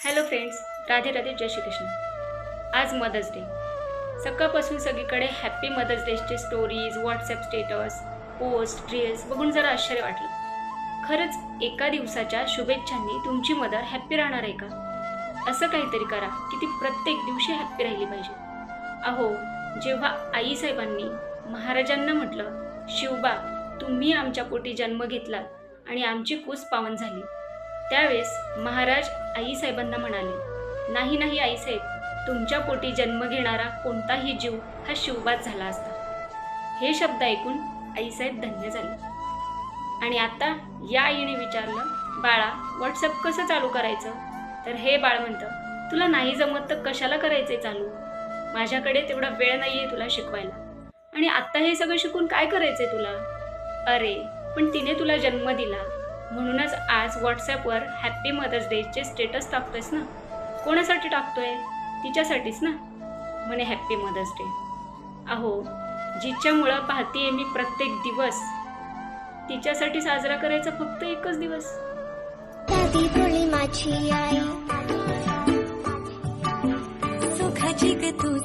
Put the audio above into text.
Hello friends, Radhe Radhe, जय श्री कृष्ण. आज mother's day. सकाळपासून सगळीकडे हॅप्पी मदर्स डेचे stories, WhatsApp status, post, reels बघून जरा आश्चर्य वाटलं. खरंच एका दिवसाच्या शुभेच्छांनी तुमची मदर हॅप्पी राहणार आहे का? असं काहीतरी करा की ती प्रत्येक दिवशी हॅप्पी राहिली पाहिजे. अहो, जेव्हा आईसाहेबांनी महाराजांना म्हटलं, शिवबा तुम्ही आमच्या पोटी जन्म घेतला आणि आमची कूस पावन झाली, त्यावेळेस महाराज आईसाहेबांना म्हणाले, नाही नाही आईसाहेब, तुमच्या पोटी जन्म घेणारा कोणताही जीव हा शिवबाच झाला असता. हे शब्द ऐकून आईसाहेब धन्य झाले. आणि आता या आईने विचारलं, बाळा व्हॉट्सअप कसं चालू करायचं? तर हे बाळ म्हणतं, तुला नाही जमत तर कशाला करायचंय चालू? माझ्याकडे तेवढा वेळ नाहीये तुला शिकवायला, आणि आत्ता हे सगळं शिकून काय करायचंय तुला? अरे पण तिने तुला जन्म दिला, म्हणूनच आज व्हॉट्सॲपवर हॅप्पी मदर्स डेचे स्टेटस टाकतोयस ना. कोणासाठी टाकतोय? तिच्यासाठीच ना. म्हणे हॅप्पी मदर्स डे. अहो, जिच्यामुळं पाहतीये मी प्रत्येक दिवस, तिच्यासाठी साजरा करायचा फक्त एकच दिवस. दादी भोळी माझी आई, सुखाची ग तू